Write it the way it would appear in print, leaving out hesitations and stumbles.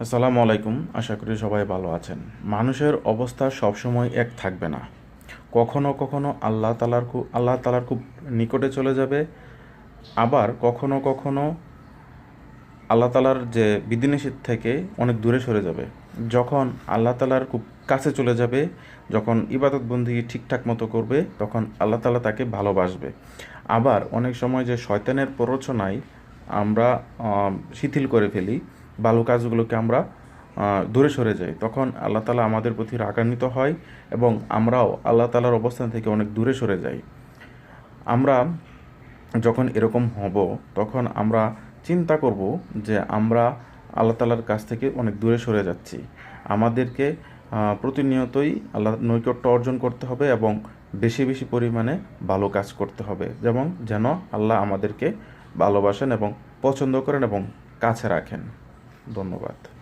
আসসালামু আলাইকুম। আশা করি সবাই ভালো আছেন। মানুষের অবস্থা সবসময় এক থাকবে না। কখনো কখনো আল্লাহ তাআলার খুব নিকটে চলে যাবে, আবার কখনো কখনো আল্লাহ তাআলার যে বিধিনিষেধ থেকে অনেক দূরে সরে যাবে। যখন আল্লাহ তাআলার খুব কাছে চলে যাবে, যখন ইবাদত বন্দেগী ঠিকঠাক মতো করবে, তখন আল্লাহ তাআলা তাকে ভালোবাসবে। আবার অনেক সময় যে শয়তানের প্ররোচনায় আমরা শিথিল করে ফেলি, ভালো কাজগুলোকে আমরা দূরে সরে যাই, তখন আল্লাহ তাআলা আমাদের প্রতি রাগান্বিত হয় এবং আমরাও আল্লাহ তাআলার অবস্থান থেকে অনেক দূরে সরে যাই। আমরা যখন এরকম হব, তখন আমরা চিন্তা করব যে আমরা আল্লাহ তাআলার কাছ থেকে অনেক দূরে সরে যাচ্ছি। আমাদেরকে প্রতিনিয়তই আল্লাহর নৈকট্য অর্জন করতে হবে এবং বেশি বেশি পরিমাণে ভালো কাজ করতে হবে, যেন আল্লাহ আমাদেরকে ভালোবাসেন এবং পছন্দ করেন এবং কাছে রাখেন। ধন্যবাদ।